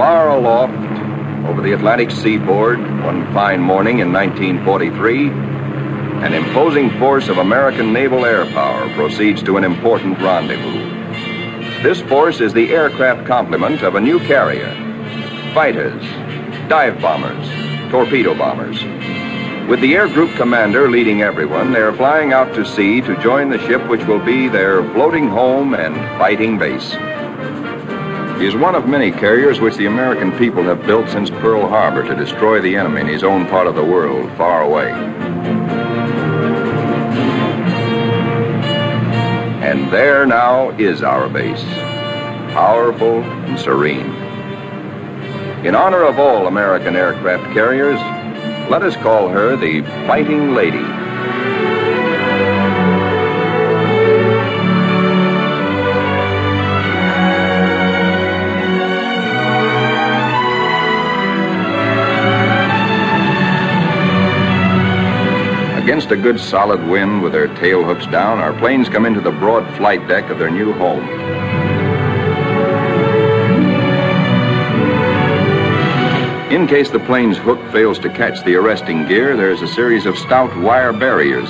Far aloft, over the Atlantic seaboard, one fine morning in 1943, an imposing force of American naval air power proceeds to an important rendezvous. This force is the aircraft complement of a new carrier. Fighters, dive bombers, torpedo bombers. With the air group commander leading everyone, they are flying out to sea to join the ship which will be their floating home and fighting base. He is one of many carriers which the American people have built since Pearl Harbor to destroy the enemy in his own part of the world, far away. And there now is our base, powerful and serene. In honor of all American aircraft carriers, let us call her the Fighting Lady. Against a good solid wind with their tail hooks down, our planes come into the broad flight deck of their new home. In case the plane's hook fails to catch the arresting gear, there's a series of stout wire barriers.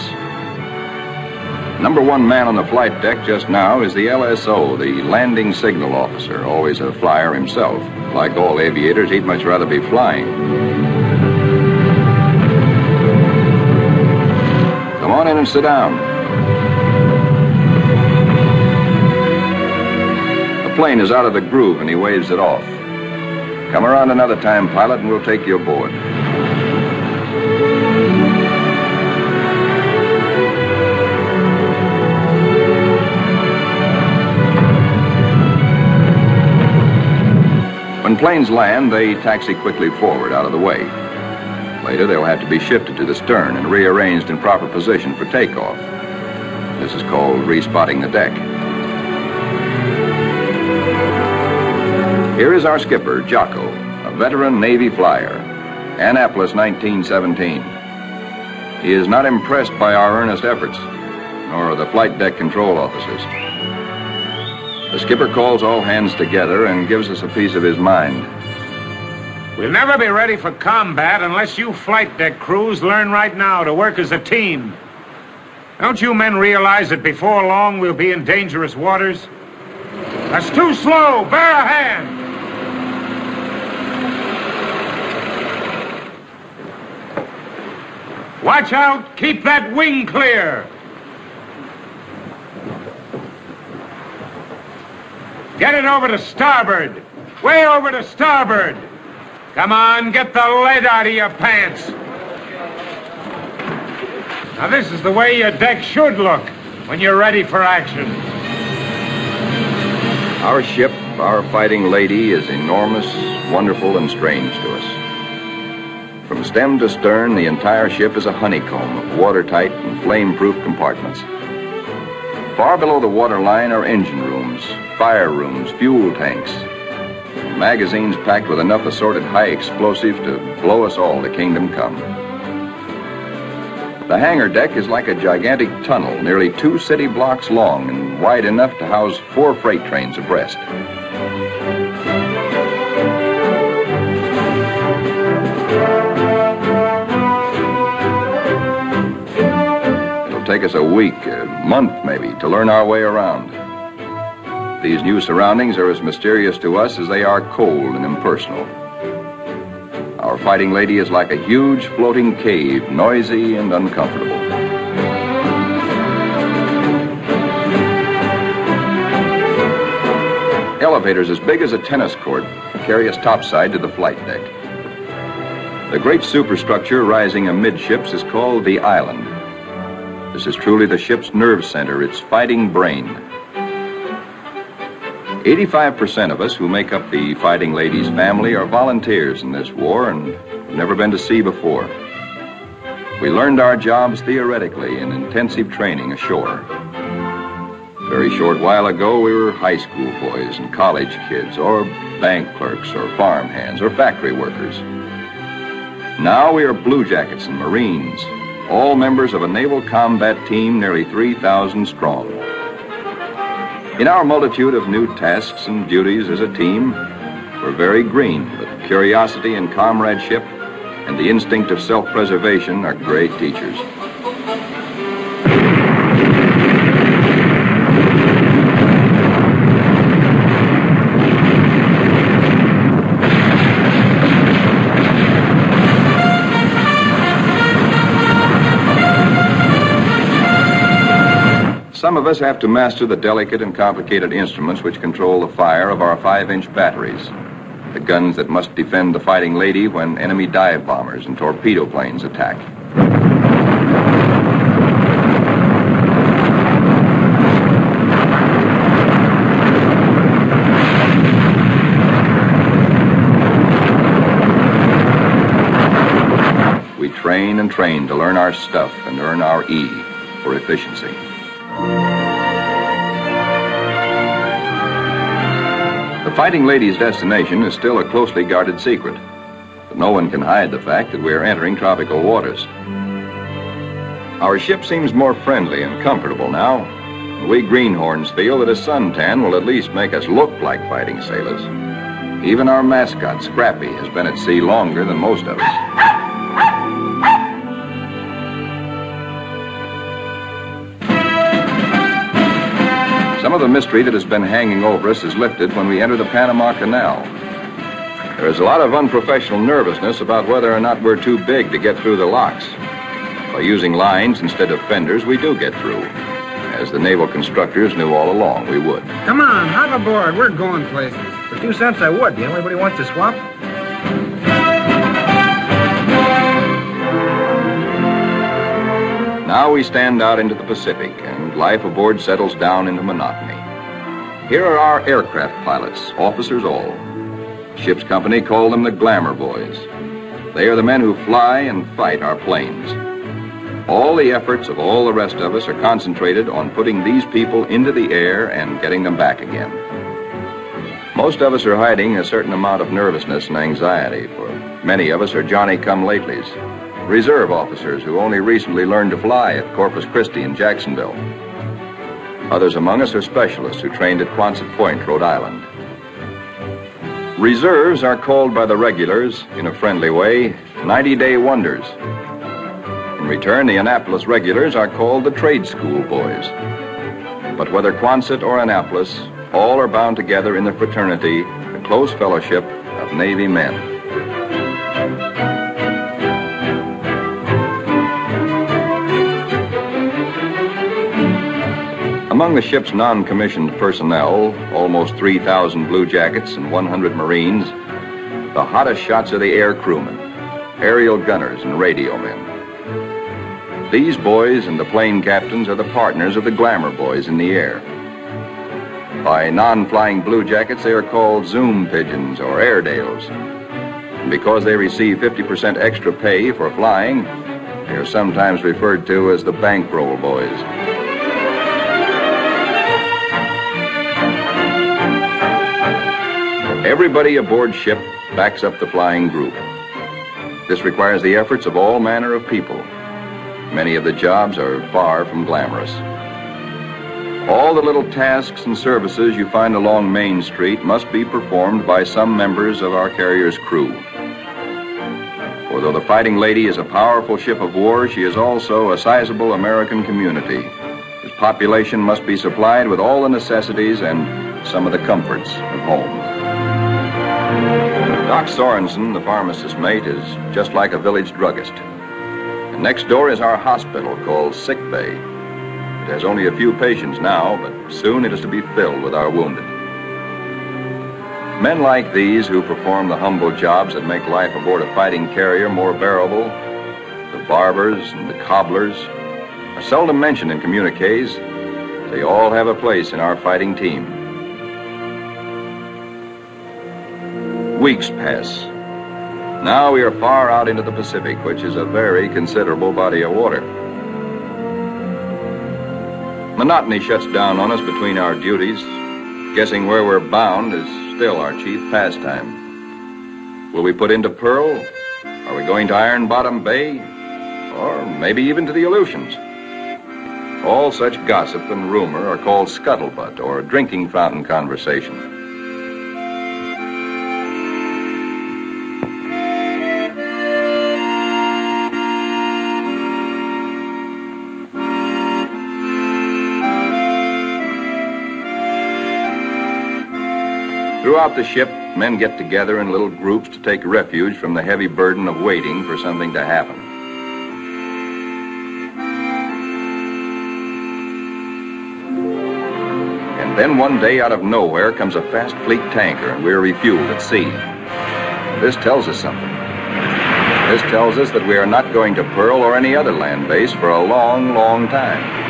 Number one man on the flight deck just now is the LSO, the landing signal officer, always a flyer himself. Like all aviators, he'd much rather be flying. Come on in and sit down. The plane is out of the groove and he waves it off. Come around another time, pilot, and we'll take you aboard. When planes land, they taxi quickly forward out of the way. Later, they'll have to be shifted to the stern and rearranged in proper position for takeoff. This is called respotting the deck. Here is our skipper, Jocko, a veteran Navy flyer, Annapolis, 1917. He is not impressed by our earnest efforts, nor the flight deck control officers. The skipper calls all hands together and gives us a piece of his mind. We'll never be ready for combat unless you flight deck crews learn right now to work as a team. Don't you men realize that before long we'll be in dangerous waters? That's too slow. Bear a hand. Watch out. Keep that wing clear. Get it over to starboard. Way over to starboard. Come on, get the lead out of your pants. Now, this is the way your deck should look when you're ready for action. Our ship, our Fighting Lady, is enormous, wonderful, and strange to us. From stem to stern, the entire ship is a honeycomb of watertight and flame-proof compartments. Far below the waterline are engine rooms, fire rooms, fuel tanks, magazines packed with enough assorted high explosives to blow us all to kingdom come. The hangar deck is like a gigantic tunnel, nearly 2 city blocks long and wide enough to house 4 freight trains abreast. It'll take us a week, a month maybe, to learn our way around. These new surroundings are as mysterious to us as they are cold and impersonal. Our Fighting Lady is like a huge floating cave, noisy and uncomfortable. Elevators as big as a tennis court carry us topside to the flight deck. The great superstructure rising amidships is called the island. This is truly the ship's nerve center, its fighting brain. 85% of us who make up the Fighting Lady's family are volunteers in this war and have never been to sea before. We learned our jobs theoretically in intensive training ashore. A very short while ago, we were high school boys and college kids, or bank clerks, or farm hands, or factory workers. Now we are blue jackets and Marines, all members of a naval combat team nearly 3,000 strong. In our multitude of new tasks and duties as a team, We're very green, but curiosity and comradeship and the instinct of self-preservation are great teachers. Some of us have to master the delicate and complicated instruments which control the fire of our 5-inch batteries, the guns that must defend the Fighting Lady when enemy dive bombers and torpedo planes attack. We train and train to learn our stuff and earn our E for efficiency. The Fighting Lady's destination is still a closely guarded secret, but no one can hide the fact that we are entering tropical waters. Our ship seems more friendly and comfortable now, and we greenhorns feel that a suntan will at least make us look like fighting sailors. Even our mascot, Scrappy, has been at sea longer than most of us. Some of the mystery that has been hanging over us is lifted when we enter the Panama Canal. There is a lot of unprofessional nervousness about whether or not we're too big to get through the locks. By using lines instead of fenders, we do get through, as the naval constructors knew all along we would. Come on, hop aboard. We're going places. For 2 cents, I would. Do anybody want to swap? Now we stand out into the Pacific, and life aboard settles down into monotony. Here are our aircraft pilots, officers all. Ship's company call them the glamour boys. They are the men who fly and fight our planes. All the efforts of all the rest of us are concentrated on putting these people into the air and getting them back again. Most of us are hiding a certain amount of nervousness and anxiety, for many of us are Johnny-come-latelys, reserve officers who only recently learned to fly at Corpus Christi and Jacksonville. Others among us are specialists who trained at Quonset Point, Rhode Island. Reserves are called by the regulars, in a friendly way, 90-day wonders. In return, the Annapolis regulars are called the trade school boys. But whether Quonset or Annapolis, all are bound together in the fraternity, the close fellowship of Navy men. Among the ship's non-commissioned personnel, almost 3,000 blue jackets and 100 Marines, the hottest shots are the air crewmen, aerial gunners, and radio men. These boys and the plane captains are the partners of the glamour boys in the air. By non-flying blue jackets, they are called Zoom pigeons or Airedales. And because they receive 50% extra pay for flying, they are sometimes referred to as the bankroll boys. Everybody aboard ship backs up the flying group. This requires the efforts of all manner of people. Many of the jobs are far from glamorous. All the little tasks and services you find along Main Street must be performed by some members of our carrier's crew. For though the Fighting Lady is a powerful ship of war, she is also a sizable American community, whose population must be supplied with all the necessities and some of the comforts of home. Doc Sorensen, the pharmacist mate, is just like a village druggist. And next door is our hospital called Sick Bay. It has only a few patients now, but soon it is to be filled with our wounded. Men like these who perform the humble jobs that make life aboard a fighting carrier more bearable, the barbers and the cobblers, are seldom mentioned in communiques. They all have a place in our fighting team. Weeks pass. Now we are far out into the Pacific, which is a very considerable body of water. Monotony shuts down on us between our duties. Guessing where we're bound is still our chief pastime. Will we put into Pearl? Are we going to Iron Bottom Bay? Or maybe even to the Aleutians? All such gossip and rumor are called scuttlebutt or drinking fountain conversation. Throughout the ship, men get together in little groups to take refuge from the heavy burden of waiting for something to happen. And then one day, out of nowhere, comes a fast fleet tanker, and we're refueled at sea. This tells us something. This tells us that we are not going to Pearl or any other land base for a long, long time.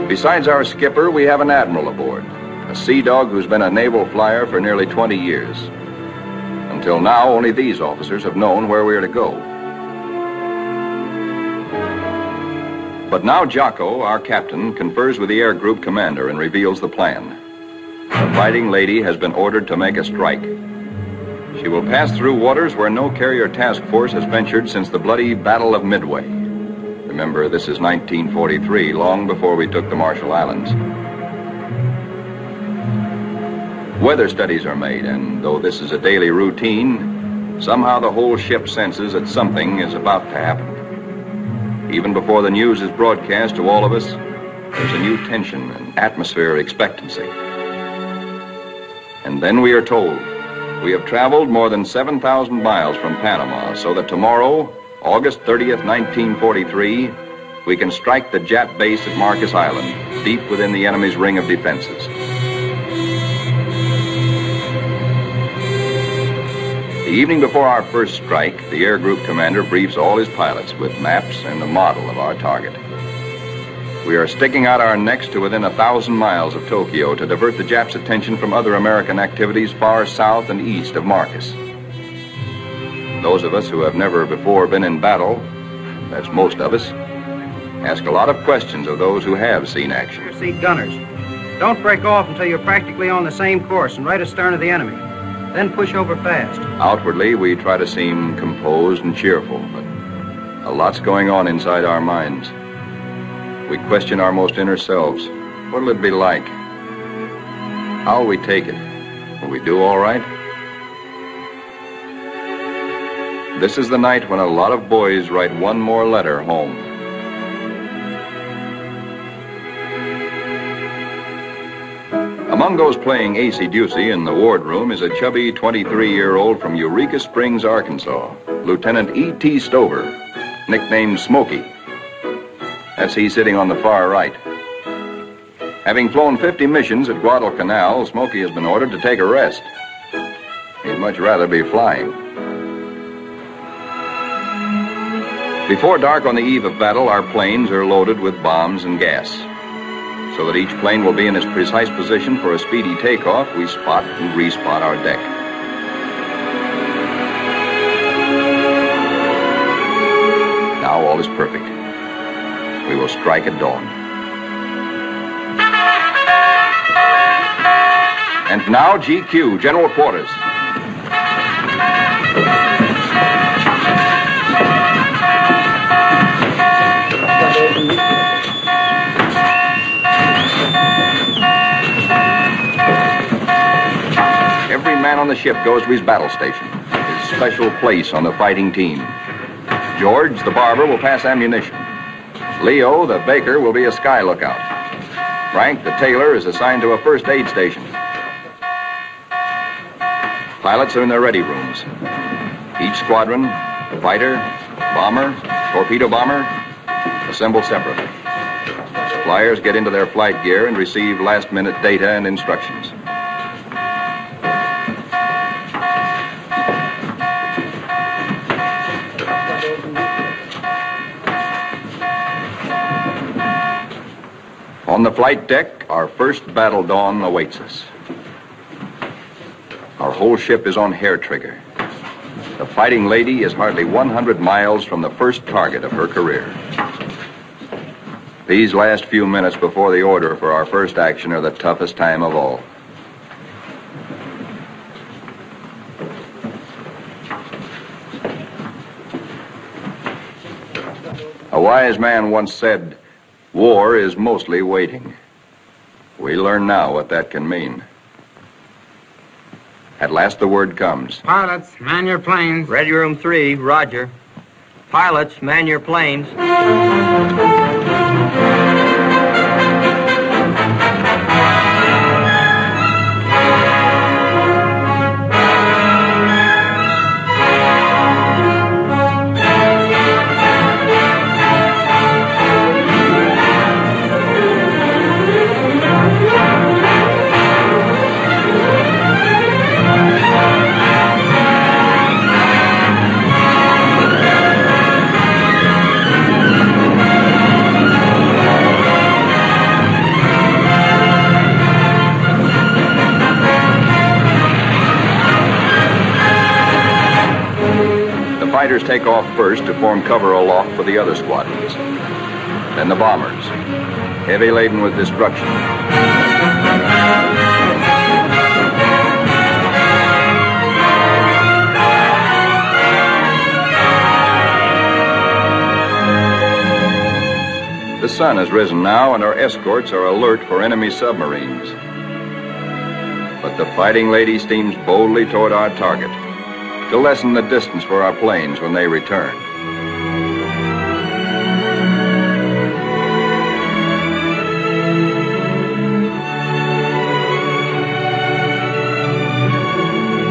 Besides our skipper, we have an admiral aboard, a sea dog who's been a naval flyer for nearly 20 years. Until now, only these officers have known where we are to go. But now Jocko, our captain, confers with the air group commander and reveals the plan. The Fighting Lady has been ordered to make a strike. She will pass through waters where no carrier task force has ventured since the bloody Battle of Midway. Remember, this is 1943, long before we took the Marshall Islands. Weather studies are made, and though this is a daily routine, somehow the whole ship senses that something is about to happen. Even before the news is broadcast to all of us, there's a new tension and atmosphere of expectancy. And then we are told we have traveled more than 7,000 miles from Panama, so that tomorrow, August 30th, 1943, we can strike the Jap base at Marcus Island, deep within the enemy's ring of defenses. The evening before our first strike, the air group commander briefs all his pilots with maps and a model of our target. We are sticking out our necks to within 1,000 miles of Tokyo to divert the Japs' attention from other American activities far south and east of Marcus. Those of us who have never before been in battle, that's most of us, ask a lot of questions of those who have seen action. Seat gunners. Don't break off until you're practically on the same course and right astern of the enemy. Then push over fast. Outwardly, we try to seem composed and cheerful, but a lot's going on inside our minds. We question our most inner selves. What'll it be like? How'll we take it? Will we do all right? This is the night when a lot of boys write one more letter home. Among those playing acey-deucey in the wardroom is a chubby 23-year-old from Eureka Springs, Arkansas, Lieutenant E.T. Stover, nicknamed Smokey. That's he sitting on the far right. Having flown 50 missions at Guadalcanal, Smokey has been ordered to take a rest. He'd much rather be flying. Before dark on the eve of battle, our planes are loaded with bombs and gas. So that each plane will be in its precise position for a speedy takeoff, we spot and respot our deck. Now all is perfect. We will strike at dawn. And now GQ, General Quarters. Every man on the ship goes to his battle station, his special place on the fighting team. George, the barber, will pass ammunition. Leo, the baker, will be a sky lookout. Frank, the tailor, is assigned to a first aid station. Pilots are in their ready rooms. Each squadron, fighter, bomber, torpedo bomber, assemble separately. Flyers get into their flight gear and receive last-minute data and instructions. On the flight deck, our first battle dawn awaits us. Our whole ship is on hair trigger. The Fighting Lady is hardly 100 miles from the first target of her career. These last few minutes before the order for our first action are the toughest time of all. A wise man once said, "War is mostly waiting." We learn now what that can mean. At last the word comes. Pilots, man your planes. Ready room 3, roger. Pilots, man your planes. Fighters take off first to form cover aloft for the other squadrons. Then the bombers, heavy laden with destruction. The sun has risen now, and our escorts are alert for enemy submarines. But the Fighting Lady steams boldly toward our target to lessen the distance for our planes when they return.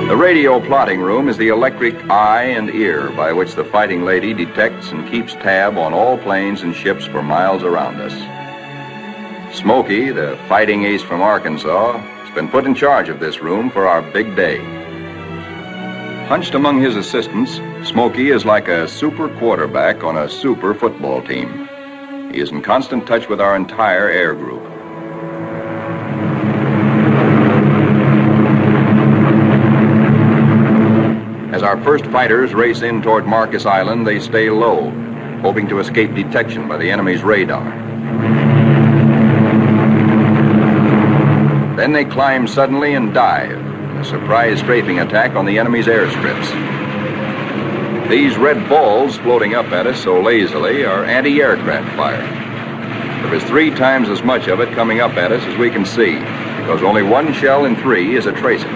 The radio plotting room is the electric eye and ear by which the Fighting Lady detects and keeps tab on all planes and ships for miles around us. Smokey, the fighting ace from Arkansas, has been put in charge of this room for our big day. Hunched among his assistants, Smokey is like a super quarterback on a super football team. He is in constant touch with our entire air group. As our first fighters race in toward Marcus Island, they stay low, hoping to escape detection by the enemy's radar. Then they climb suddenly and dive. A surprise strafing attack on the enemy's airstrips. These red balls floating up at us so lazily are anti-aircraft fire. There is 3 times as much of it coming up at us as we can see, because only 1 shell in 3 is a tracer.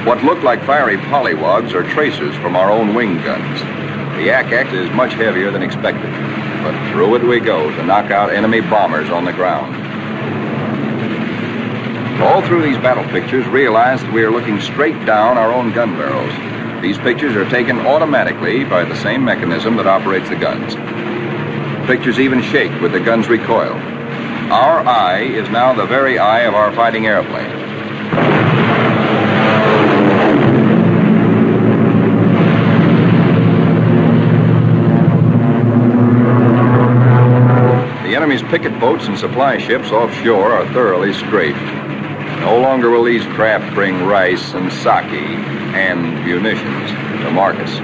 What look like fiery pollywogs are tracers from our own wing guns. The ack-ack is much heavier than expected, but through it we go to knock out enemy bombers on the ground. All through these battle pictures, realize that we are looking straight down our own gun barrels. These pictures are taken automatically by the same mechanism that operates the guns. Pictures even shake with the gun's recoil. Our eye is now the very eye of our fighting airplane. The enemy's picket boats and supply ships offshore are thoroughly strafed. No longer will these craft bring rice and sake and munitions to Marcus.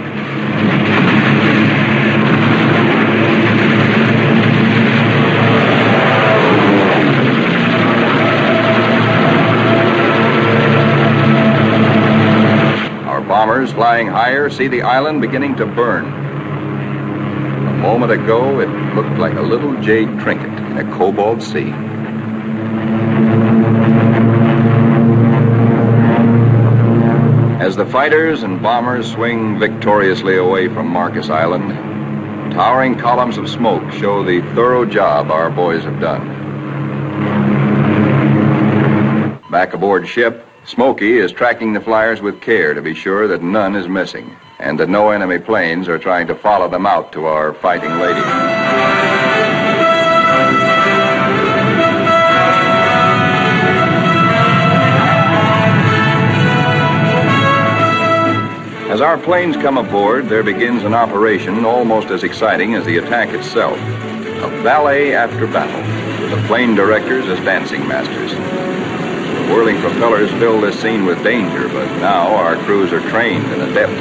Our bombers flying higher see the island beginning to burn. A moment ago, it looked like a little jade trinket in a cobalt sea. As the fighters and bombers swing victoriously away from Marcus Island, towering columns of smoke show the thorough job our boys have done. Back aboard ship, Smokey is tracking the flyers with care to be sure that none is missing and that no enemy planes are trying to follow them out to our Fighting Lady. As our planes come aboard, there begins an operation almost as exciting as the attack itself. A ballet after battle, with the plane directors as dancing masters. The whirling propellers fill this scene with danger, but now our crews are trained and adept.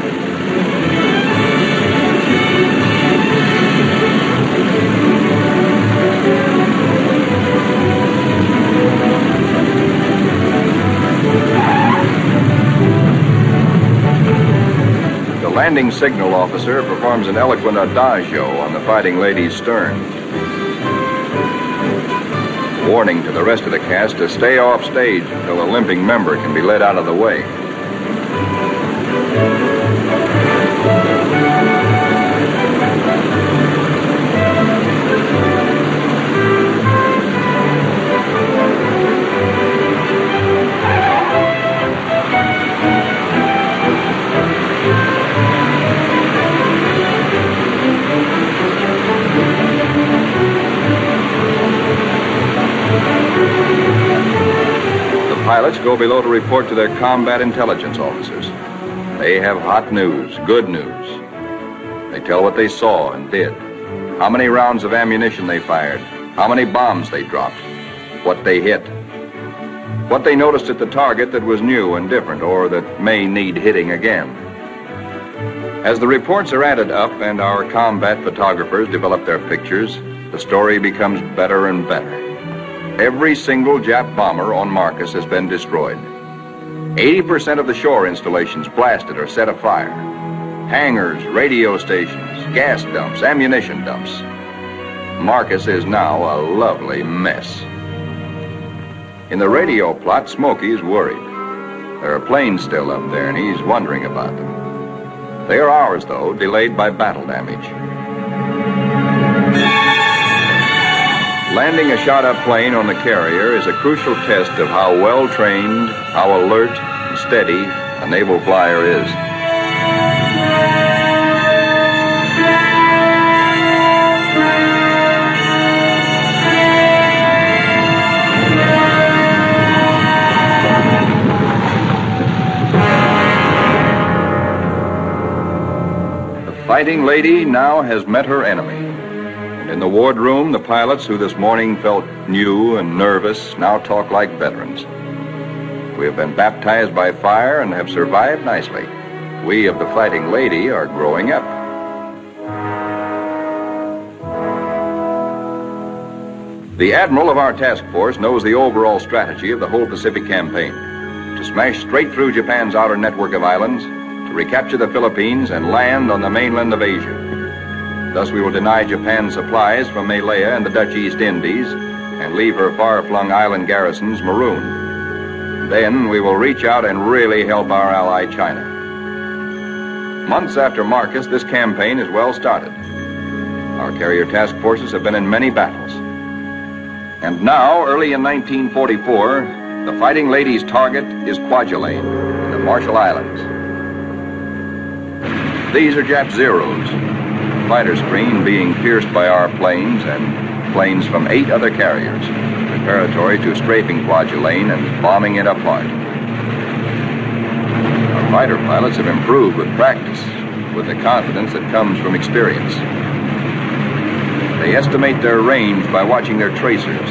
The landing signal officer performs an eloquent adagio on the Fighting Lady's stern, warning to the rest of the cast to stay off stage until a limping member can be led out of the way. The pilots go below to report to their combat intelligence officers. They have hot news, good news. They tell what they saw and did, how many rounds of ammunition they fired, how many bombs they dropped, what they hit, what they noticed at the target that was new and different or that may need hitting again. As the reports are added up and our combat photographers develop their pictures, the story becomes better and better. Every single Jap bomber on Marcus has been destroyed. 80% of the shore installations blasted or set afire. Hangars, radio stations, gas dumps, ammunition dumps. Marcus is now a lovely mess. In the radio plot, Smokey's worried. There are planes still up there, and he's wondering about them. They are ours, though, delayed by battle damage. Landing a shot-up plane on the carrier is a crucial test of how well-trained, how alert and steady a naval flyer is. The Fighting Lady now has met her enemy. In the wardroom, the pilots who this morning felt new and nervous now talk like veterans. We have been baptized by fire and have survived nicely. We of the Fighting Lady are growing up. The admiral of our task force knows the overall strategy of the whole Pacific campaign. To smash straight through Japan's outer network of islands, to recapture the Philippines and land on the mainland of Asia. Thus, we will deny Japan supplies from Malaya and the Dutch East Indies and leave her far-flung island garrisons marooned. Then we will reach out and really help our ally China. Months after Marcus, this campaign is well started. Our carrier task forces have been in many battles. And now, early in 1944, the Fighting Lady's target is Kwajalein in the Marshall Islands. These are Jap Zeros. Fighter screen being pierced by our planes and planes from 8 other carriers, preparatory to strafing Kwajalein and bombing it apart. Our fighter pilots have improved with practice, with the confidence that comes from experience. They estimate their range by watching their tracers.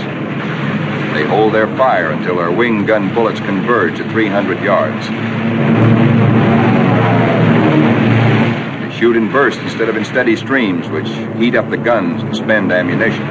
They hold their fire until their wing gun bullets converge at 300 yards. Shoot in bursts instead of in steady streams, which heat up the guns and spend ammunition.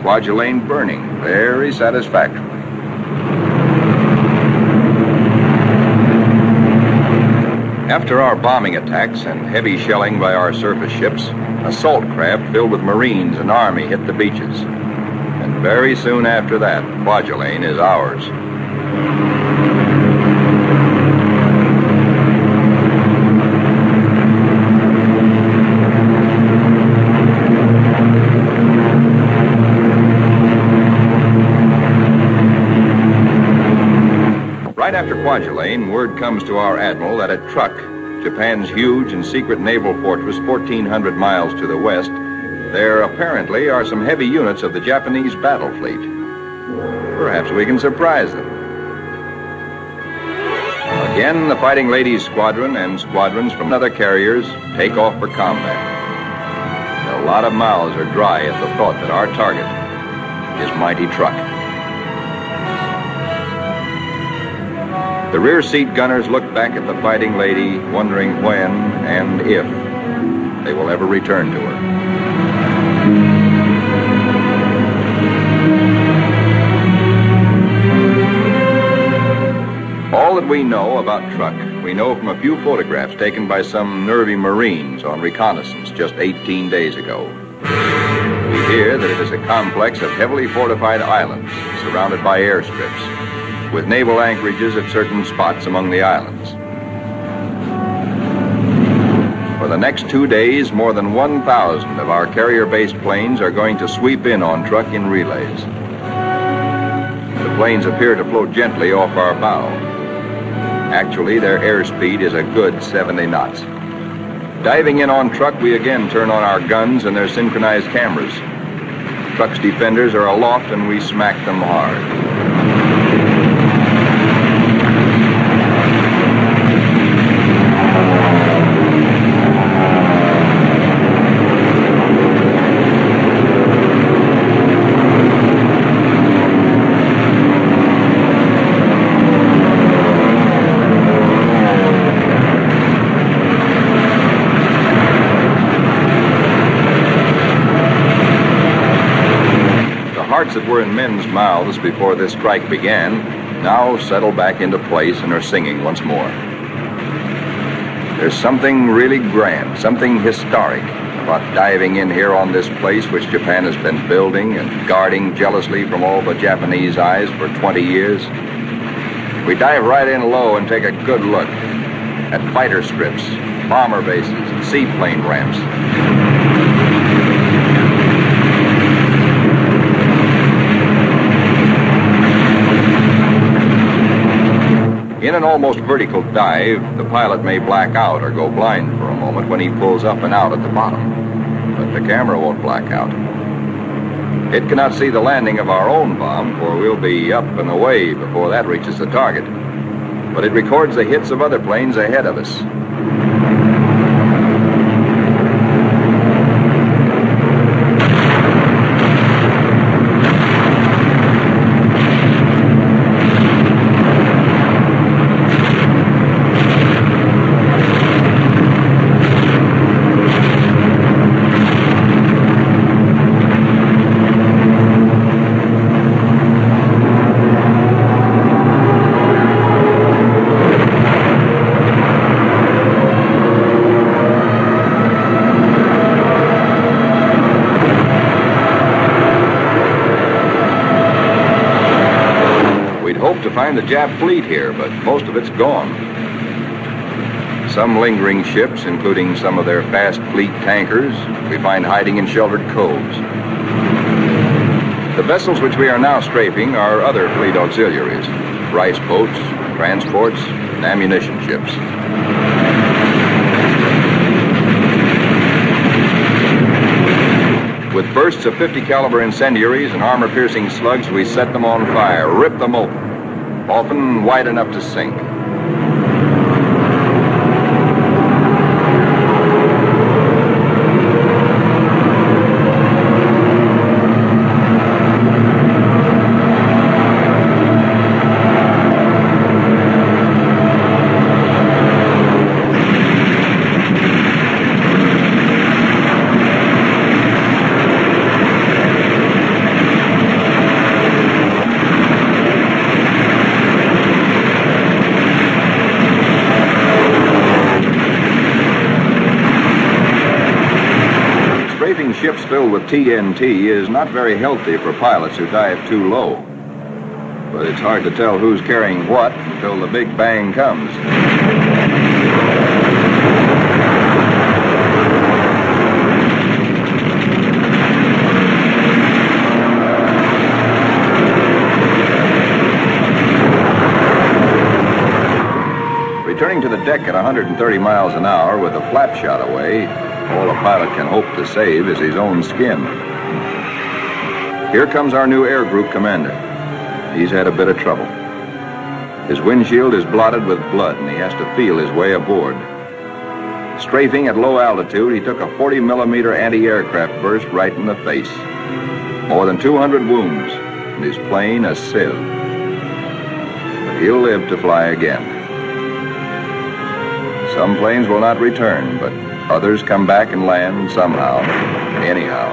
Kwajalein burning very satisfactorily. After our bombing attacks and heavy shelling by our surface ships, assault craft filled with Marines and Army hit the beaches. And very soon after that, Kwajalein is ours. Right after Kwajalein, word comes to our admiral that at Truk, Japan's huge and secret naval fortress 1,400 miles to the west, there apparently are some heavy units of the Japanese battle fleet. Perhaps we can surprise them. Again, the Fighting Ladies squadron and squadrons from other carriers take off for combat. A lot of mouths are dry at the thought that our target is mighty Truk. The rear seat gunners look back at the Fighting Lady, wondering when and if they will ever return to her. we know about truck, we know from a few photographs taken by some nervy Marines on reconnaissance just 18 days ago. We hear that it is a complex of heavily fortified islands surrounded by airstrips, with naval anchorages at certain spots among the islands. For the next 2 days, more than 1,000 of our carrier-based planes are going to sweep in on truck in relays. The planes appear to float gently off our bow. Actually, their airspeed is a good 70 knots. Diving in on truck, we again turn on our guns and their synchronized cameras. Truck's defenders are aloft and we smack them hard. Hearts that were in men's mouths before this strike began now settle back into place and are singing once more. There's something really grand, something historic about diving in here on this place which Japan has been building and guarding jealously from all but Japanese eyes for 20 years. We dive right in low and take a good look at fighter strips, bomber bases, and seaplane ramps. In an almost vertical dive, the pilot may black out or go blind for a moment when he pulls up and out at the bottom. But the camera won't black out. It cannot see the landing of our own bomb, for we'll be up and away before that reaches the target. But it records the hits of other planes ahead of us. To find the Jap fleet here, but most of it's gone. Some lingering ships, including some of their fast fleet tankers, we find hiding in sheltered coves. The vessels which we are now strafing are other fleet auxiliaries, rice boats, transports, and ammunition ships. With bursts of 50 caliber incendiaries and armor-piercing slugs, we set them on fire, rip them open, often wide enough to sink. Ships filled with TNT is not very healthy for pilots who dive too low. But it's hard to tell who's carrying what until the big bang comes. Returning to the deck at 130 miles an hour with a flap shot away, all a pilot can hope to save is his own skin. Here comes our new air group commander. He's had a bit of trouble. His windshield is blotted with blood, and he has to feel his way aboard. Strafing at low altitude, he took a 40-millimeter anti-aircraft burst right in the face. More than 200 wounds, and his plane a sieve. But he'll live to fly again. Some planes will not return, but others come back and land somehow, anyhow.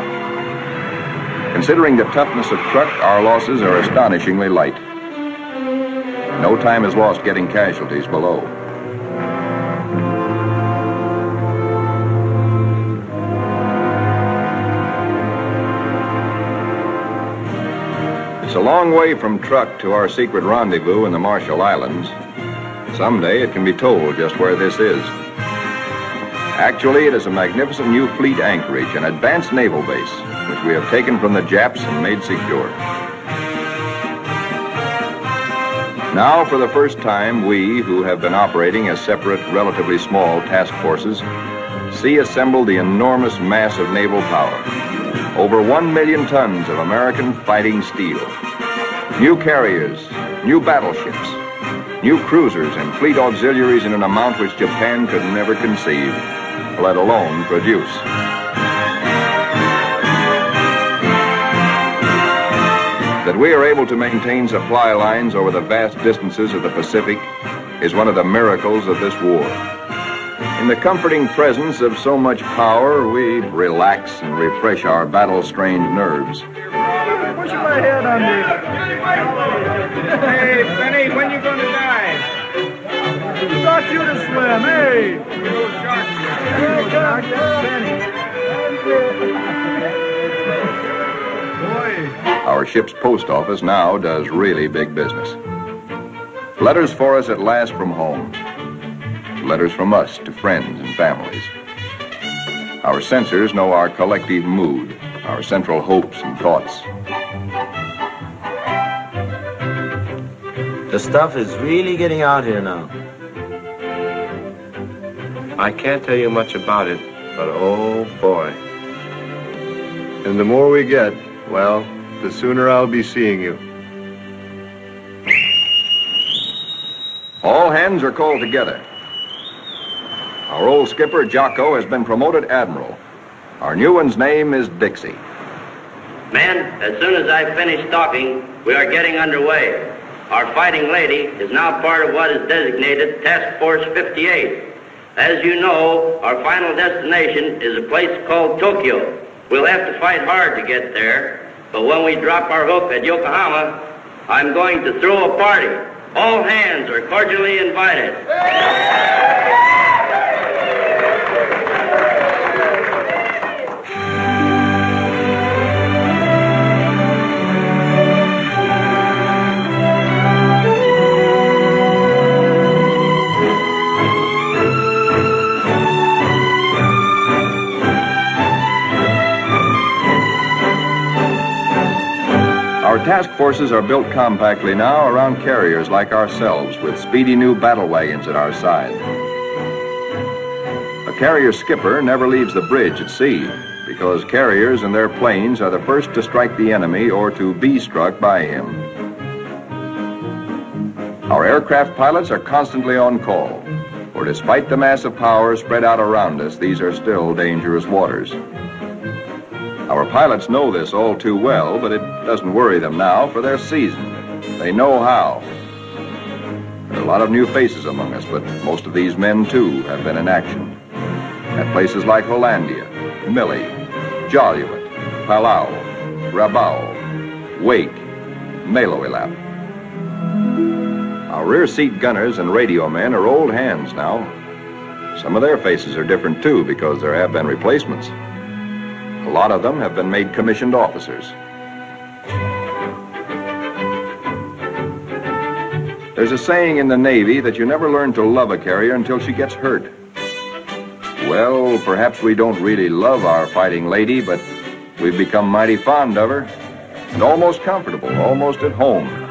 Considering the toughness of truck, our losses are astonishingly light. No time is lost getting casualties below. It's a long way from Truk to our secret rendezvous in the Marshall Islands. Someday it can be told just where this is. Actually, it is a magnificent new fleet anchorage, an advanced naval base, which we have taken from the Japs and made secure. Now, for the first time, we, who have been operating as separate, relatively small task forces, see assembled the enormous mass of naval power. Over 1 million tons of American fighting steel. New carriers, new battleships, new cruisers and fleet auxiliaries in an amount which Japan could never conceive, let alone produce. That we are able to maintain supply lines over the vast distances of the Pacific is one of the miracles of this war. In the comforting presence of so much power, we relax and refresh our battle-strained nerves. Push my head under. Hey, Benny, when you gonna die? Who taught you to swim, hey? Here comes Benny. Our ship's post office now does really big business. Letters for us at last from home. Letters from us to friends and families. Our censors know our collective mood, our central hopes and thoughts. The stuff is really getting out here now. I can't tell you much about it, but oh boy. And the more we get, well, the sooner I'll be seeing you. All hands are called together. Our old skipper, Jocko, has been promoted admiral. Our new one's name is Dixie. Men, as soon as I finish talking, we are getting underway. Our fighting lady is now part of what is designated Task Force 58. As you know, our final destination is a place called Tokyo. We'll have to fight hard to get there, but when we drop our hook at Yokohama, I'm going to throw a party. All hands are cordially invited. Our task forces are built compactly now around carriers like ourselves with speedy new battle wagons at our side. A carrier skipper never leaves the bridge at sea because carriers and their planes are the first to strike the enemy or to be struck by him. Our aircraft pilots are constantly on call, for despite the massive power spread out around us, these are still dangerous waters. Our pilots know this all too well, but it doesn't worry them now, for they're seasoned. They know how. There are a lot of new faces among us, but most of these men, too, have been in action. At places like Hollandia, Mille, Jaluit, Palau, Rabaul, Wake, Maloelap. Our rear seat gunners and radio men are old hands now. Some of their faces are different, too, because there have been replacements. A lot of them have been made commissioned officers. There's a saying in the Navy that you never learn to love a carrier until she gets hurt. Well, perhaps we don't really love our fighting lady, but we've become mighty fond of her and almost comfortable, almost at home.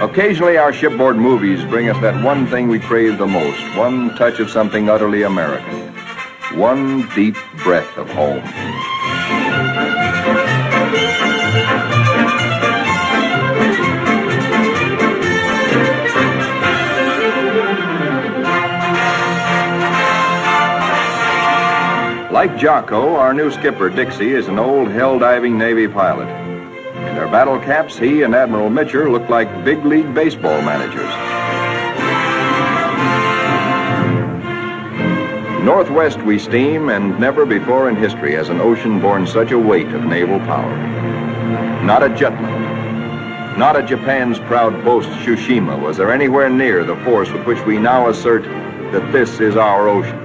Occasionally, our shipboard movies bring us that one thing we crave the most, one touch of something utterly American, one deep breath of home. Like Jocko, our new skipper, Dixie, is an old hell-diving Navy pilot. In their battle caps, he and Admiral Mitcher look like big league baseball managers. Northwest we steam, and never before in history has an ocean borne such a weight of naval power. Not a Jutland, not a Japan's proud boast Tsushima was there anywhere near the force with which we now assert that this is our ocean,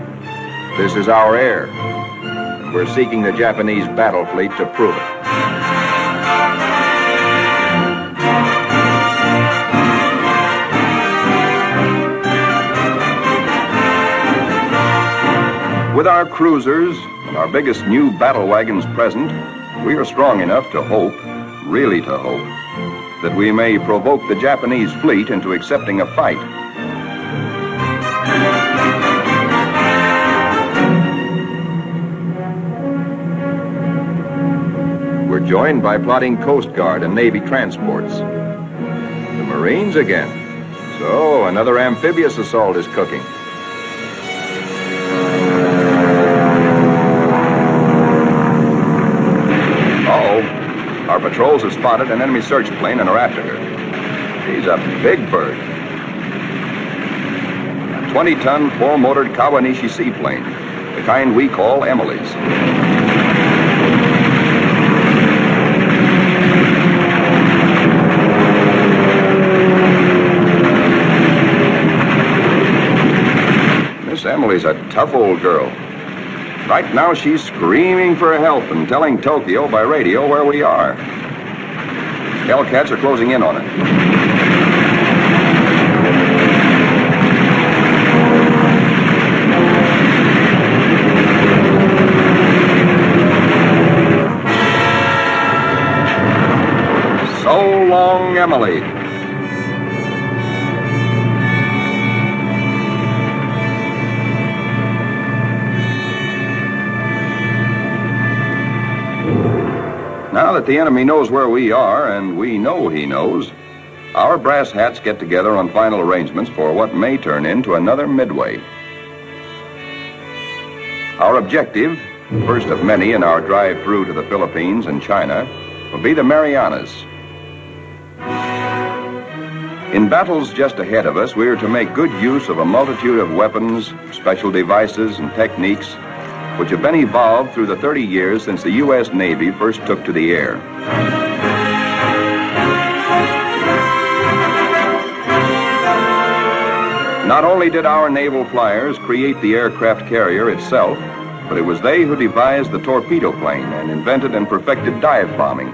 this is our air, and we're seeking the Japanese battle fleet to prove it. With our cruisers and our biggest new battle wagons present, we are strong enough to hope, really to hope, that we may provoke the Japanese fleet into accepting a fight. We're joined by plotting Coast Guard and Navy transports. The Marines again. So another amphibious assault is cooking. Our patrols have spotted an enemy search plane and are after her. She's a big bird. A 20-ton, four-motored Kawanishi seaplane, the kind we call Emily's. Miss Emily's a tough old girl. Right now, she's screaming for help and telling Tokyo by radio where we are. Hellcats are closing in on her. So long, Emily. Now that the enemy knows where we are, and we know he knows, our brass hats get together on final arrangements for what may turn into another Midway. Our objective, first of many in our drive through to the Philippines and China, will be the Marianas. In battles just ahead of us, we are to make good use of a multitude of weapons, special devices, and techniques which have been evolved through the 30 years since the U.S. Navy first took to the air. Not only did our naval flyers create the aircraft carrier itself, but it was they who devised the torpedo plane and invented and perfected dive bombing.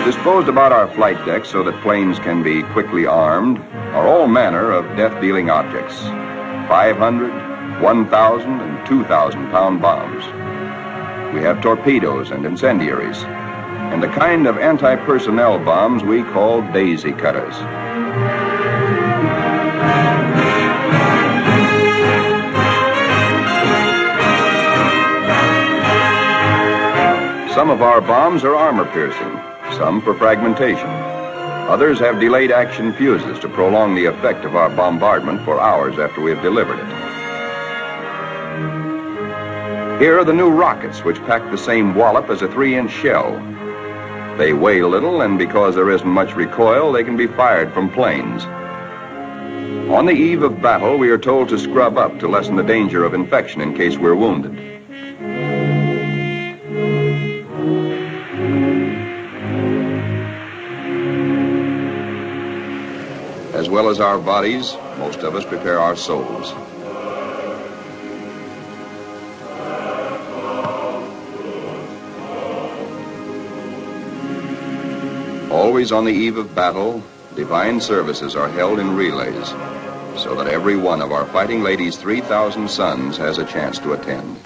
Disposed about our flight decks so that planes can be quickly armed are all manner of death-dealing objects. 500, 1,000, and 2,000-pound bombs. We have torpedoes and incendiaries, and the kind of anti-personnel bombs we call daisy cutters. Some of our bombs are armor-piercing, some for fragmentation. Others have delayed action fuses to prolong the effect of our bombardment for hours after we have delivered it. Here are the new rockets, which pack the same wallop as a 3-inch shell. They weigh little, and because there isn't much recoil, they can be fired from planes. On the eve of battle, we are told to scrub up to lessen the danger of infection in case we're wounded. As well as our bodies, most of us prepare our souls. Always on the eve of battle, divine services are held in relays, so that every one of our fighting ladies' 3,000 sons has a chance to attend.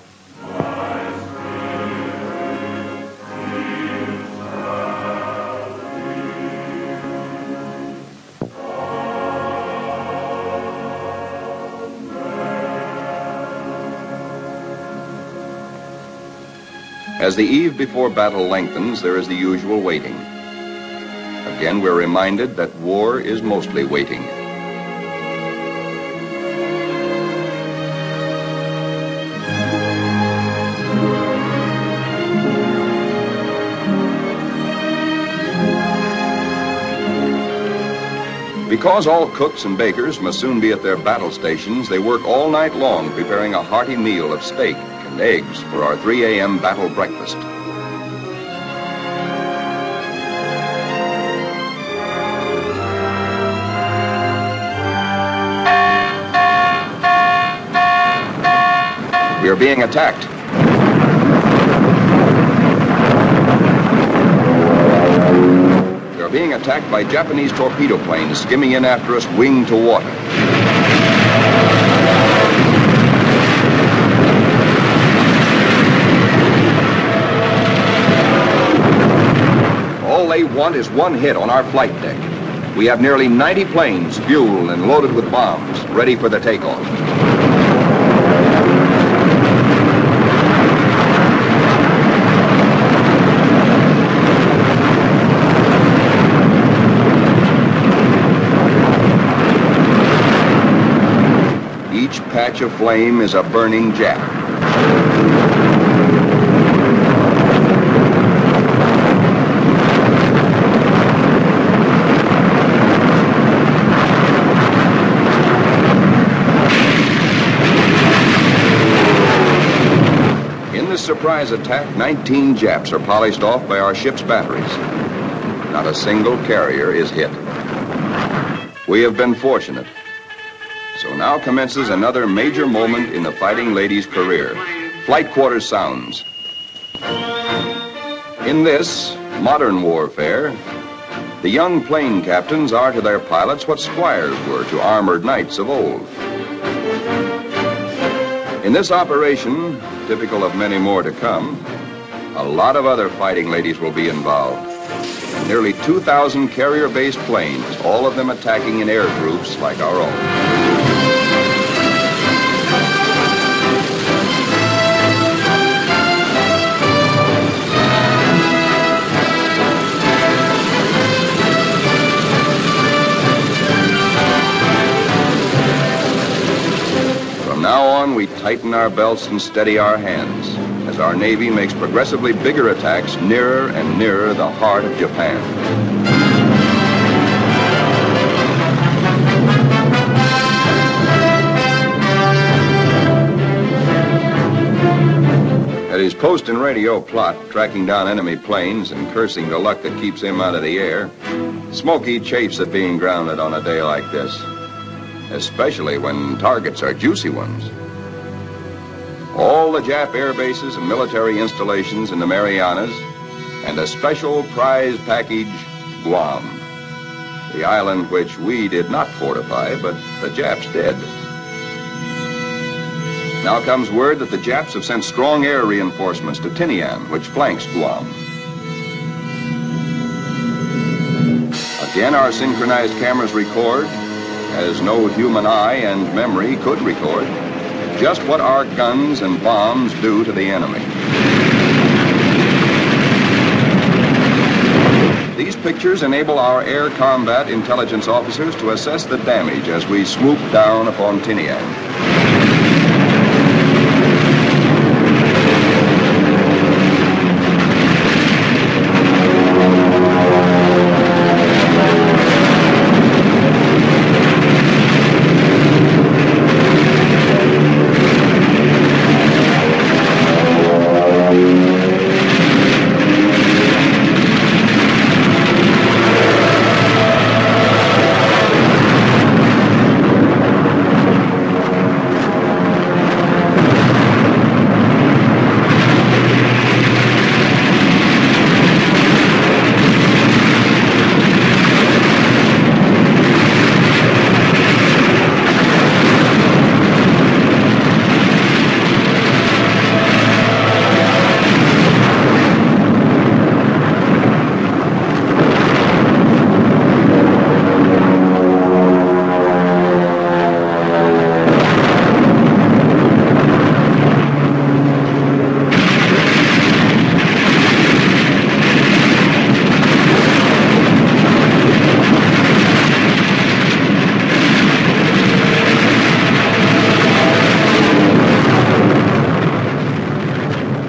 As the eve before battle lengthens, there is the usual waiting. Again, we're reminded that war is mostly waiting. Because all cooks and bakers must soon be at their battle stations, they work all night long preparing a hearty meal of steak and eggs for our 3 a.m. battle breakfast. We are being attacked. We are being attacked by Japanese torpedo planes skimming in after us wing to water. All they want is one hit on our flight deck. We have nearly 90 planes fueled and loaded with bombs, ready for the takeoff. Each patch of flame is a burning Jap. In this surprise attack, 19 Japs are polished off by our ship's batteries. Not a single carrier is hit. We have been fortunate. So now commences another major moment in the fighting lady's career. Flight quarters sounds. In this modern warfare, the young plane captains are to their pilots what squires were to armored knights of old. In this operation, typical of many more to come, a lot of other fighting ladies will be involved. Nearly 2,000 carrier-based planes, all of them attacking in air groups like our own. From now on, we tighten our belts and steady our hands as our Navy makes progressively bigger attacks nearer and nearer the heart of Japan. At his post and radio plot, tracking down enemy planes and cursing the luck that keeps him out of the air, Smokey chafes at being grounded on a day like this, especially when targets are juicy ones. All the Jap air bases and military installations in the Marianas, and a special prize package, Guam, the island which we did not fortify, but the Japs did. Now comes word that the Japs have sent strong air reinforcements to Tinian, which flanks Guam. Again, our synchronized cameras record, as no human eye and memory could record, just what our guns and bombs do to the enemy. These pictures enable our air combat intelligence officers to assess the damage as we swoop down upon Tinian.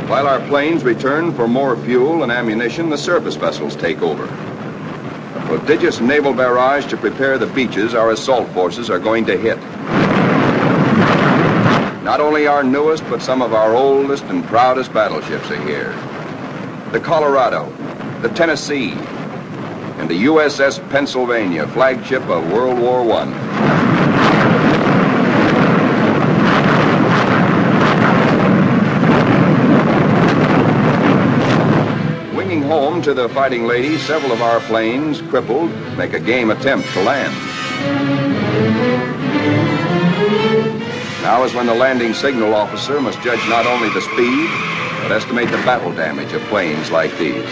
While our planes return for more fuel and ammunition, the surface vessels take over. Prodigious naval barrage to prepare the beaches our assault forces are going to hit. Not only our newest, but some of our oldest and proudest battleships are here. The Colorado, the Tennessee, and the USS Pennsylvania, flagship of World War I. Winging home to the Fighting Lady, several of our planes, crippled, make a game attempt to land. Now is when the landing signal officer must judge not only the speed, but estimate the battle damage of planes like these.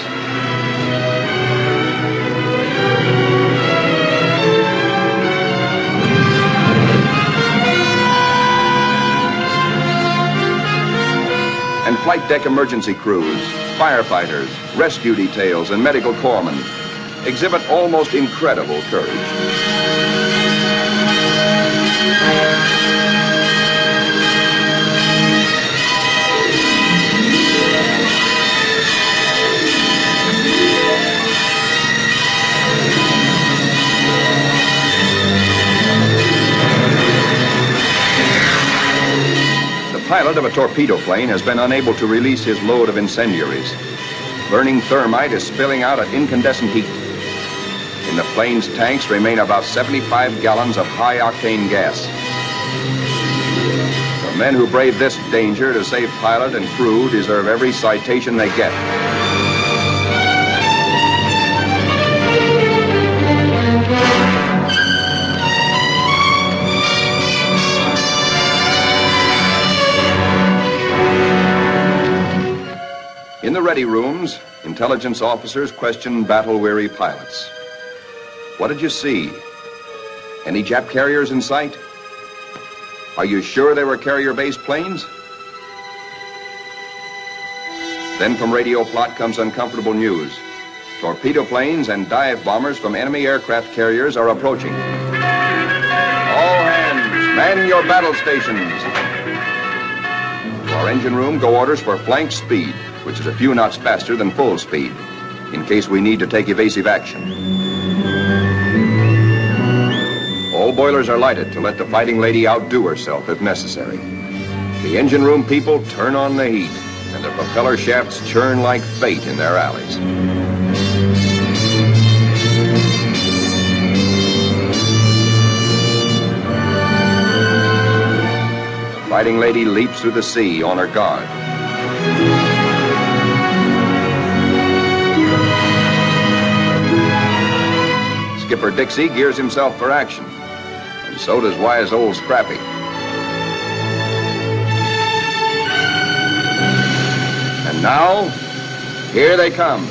And flight deck emergency crews, firefighters, rescue details, and medical corpsmen exhibit almost incredible courage. The pilot of a torpedo plane has been unable to release his load of incendiaries. Burning thermite is spilling out at incandescent heat. In the plane's tanks remain about 75 gallons of high-octane gas. The men who brave this danger to save pilot and crew deserve every citation they get. In the ready rooms, intelligence officers question battle-weary pilots. What did you see? Any Jap carriers in sight? Are you sure they were carrier-based planes? Then from radio plot comes uncomfortable news. Torpedo planes and dive bombers from enemy aircraft carriers are approaching. All hands, man your battle stations. To our engine room go orders for flank speed, which is a few knots faster than full speed, in case we need to take evasive action. All boilers are lighted to let the Fighting Lady outdo herself if necessary. The engine room people turn on the heat, and the propeller shafts churn like fate in their alleys. The Fighting Lady leaps through the sea on her guard. Skipper Dixie gears himself for action, and so does wise old Scrappy. And now, here they come.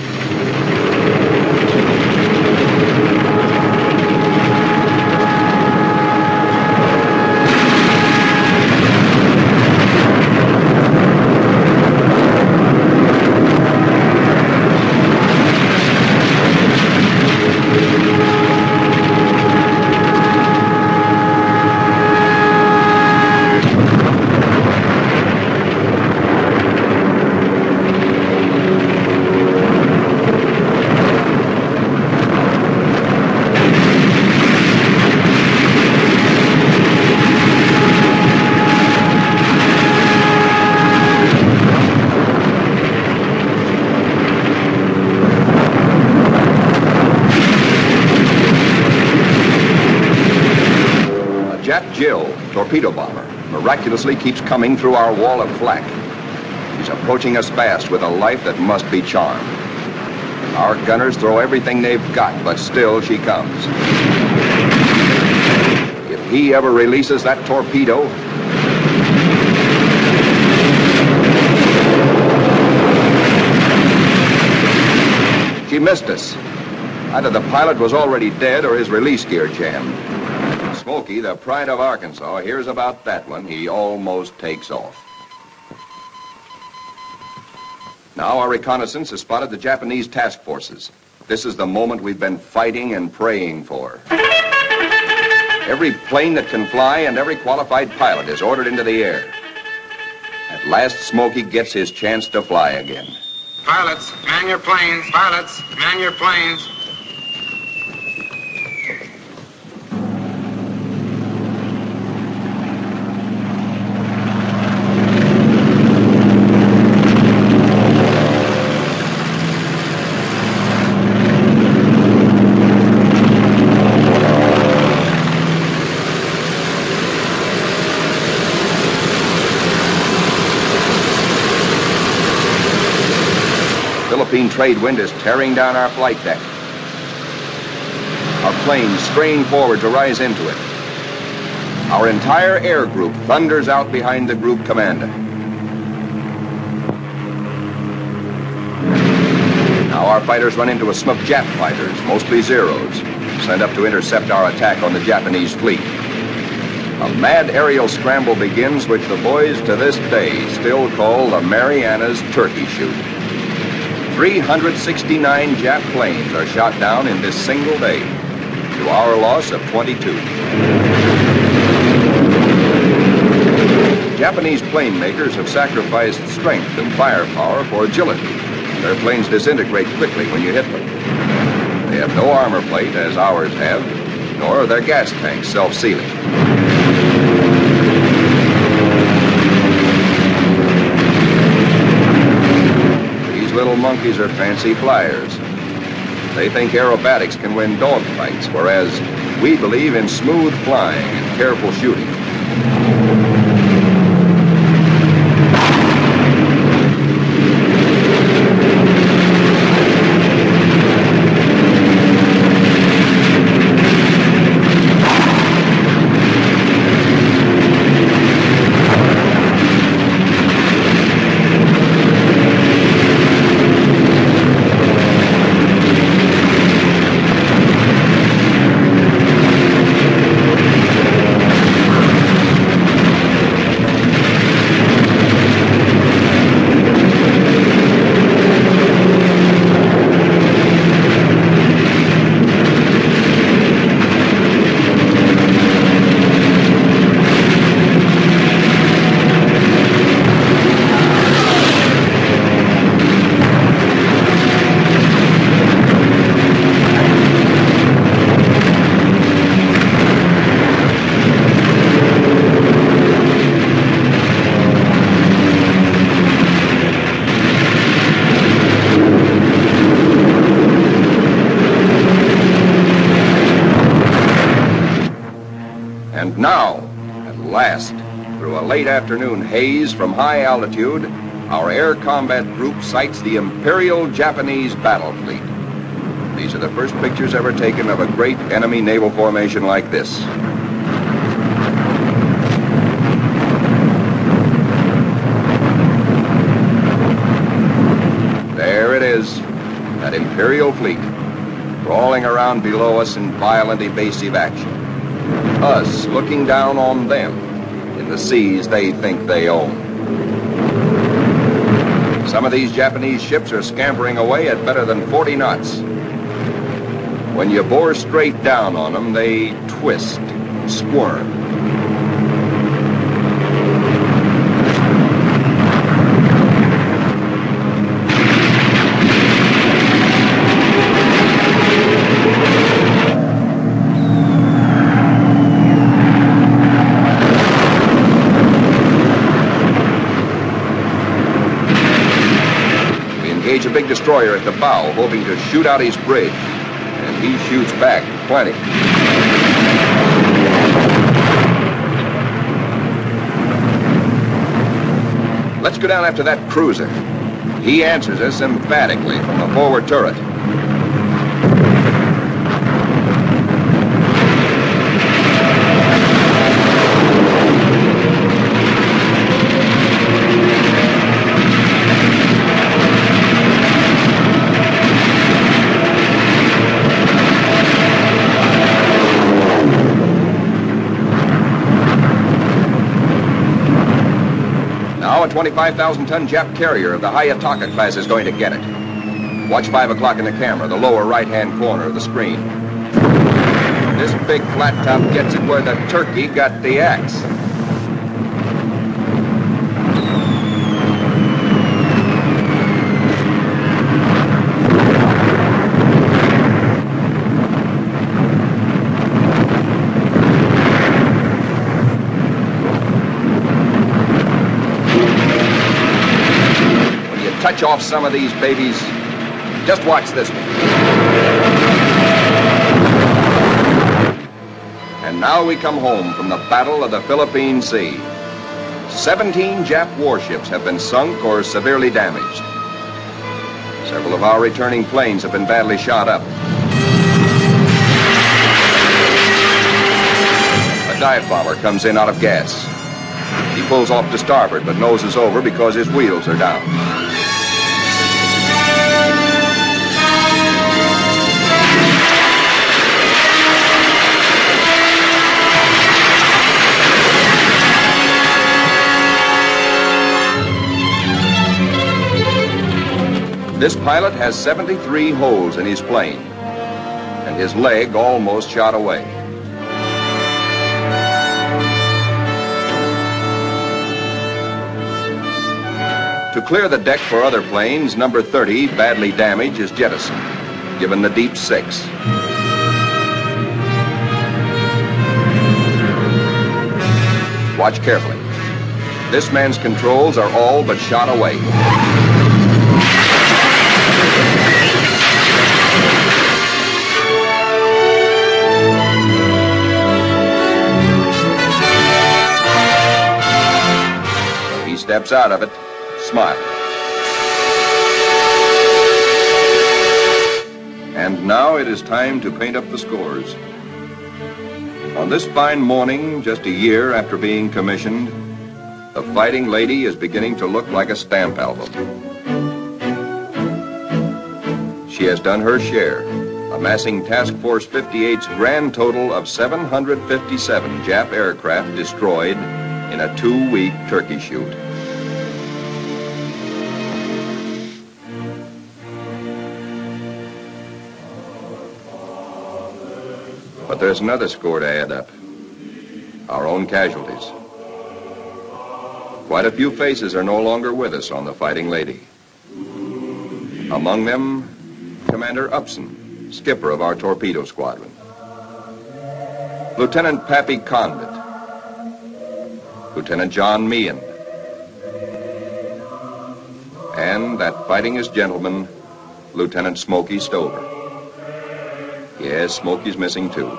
Jill, torpedo bomber, miraculously keeps coming through our wall of flak. She's approaching us fast with a life that must be charmed. Our gunners throw everything they've got, but still she comes. If he ever releases that torpedo, she missed us. Either the pilot was already dead or his release gear jammed. Smokey, the pride of Arkansas, hears about that one. He almost takes off. Now our reconnaissance has spotted the Japanese task forces. This is the moment we've been fighting and praying for. Every plane that can fly and every qualified pilot is ordered into the air. At last, Smokey gets his chance to fly again. Pilots, man your planes. Pilots, man your planes. trade wind is tearing down our flight deck. Our planes strain forward to rise into it. Our entire air group thunders out behind the group commander. Now our fighters run into a smoke Jap fighters, mostly Zeros, sent up to intercept our attack on the Japanese fleet. A mad aerial scramble begins, which the boys to this day still call the Marianas Turkey Shoot. 369 Jap planes are shot down in this single day, to our loss of 22. Japanese plane makers have sacrificed strength and firepower for agility. Their planes disintegrate quickly when you hit them. They have no armor plate, as ours have, nor are their gas tanks self-sealing. These little monkeys are fancy flyers. They think aerobatics can win dogfights, whereas we believe in smooth flying and careful shooting. And now, at last, through a late afternoon haze from high altitude, our air combat group sights the Imperial Japanese battle fleet. These are the first pictures ever taken of a great enemy naval formation like this. There it is, that Imperial fleet, crawling around below us in violent evasive action. Us looking down on them in the seas they think they own. Some of these Japanese ships are scampering away at better than 40 knots. When you bore straight down on them, they twist, squirm. A big destroyer at the bow, hoping to shoot out his bridge, and he shoots back plenty. Let's go down after that cruiser. He answers us emphatically from the forward turret. A 25,000-ton Jap carrier of the Hayataka class is going to get it. Watch 5 o'clock in the camera, the lower right-hand corner of the screen. This big flat top gets it where the turkey got the axe. Touch off some of these babies. Just watch this one. And now we come home from the Battle of the Philippine Sea. 17 Jap warships have been sunk or severely damaged. Several of our returning planes have been badly shot up. A dive bomber comes in out of gas. He pulls off to starboard, but noses over because his wheels are down. This pilot has 73 holes in his plane, and his leg almost shot away. To clear the deck for other planes, number 30, badly damaged, is jettisoned, given the deep 6. Watch carefully. This man's controls are all but shot away. He steps out of it, smiling. And now it is time to paint up the scores. On this fine morning, just a year after being commissioned, the Fighting Lady is beginning to look like a stamp album. She has done her share, amassing Task Force 58's grand total of 757 Jap aircraft destroyed in a 2-week turkey shoot. But there's another score to add up. Our own casualties. Quite a few faces are no longer with us on the Fighting Lady. Among them, Commander Upson, skipper of our torpedo squadron. Lieutenant Pappy Condit. Lieutenant John Meehan. And that fightingest gentleman, Lieutenant Smokey Stover. Yes, Smokey's missing too.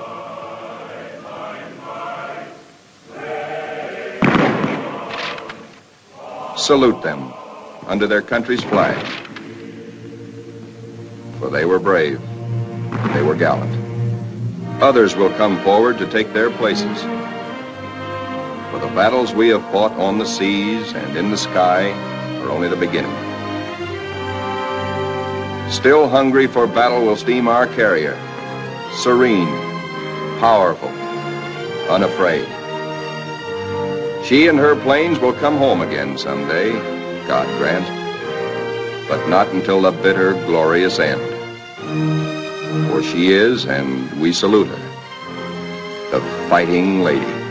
Salute them under their country's flag. For they were brave. They were gallant. Others will come forward to take their places. For the battles we have fought on the seas and in the sky are only the beginning. Still hungry for battle will steam our carrier. Serene, powerful, unafraid. She and her planes will come home again someday, God grant, but not until the bitter, glorious end. For she is, and we salute her, the Fighting Lady.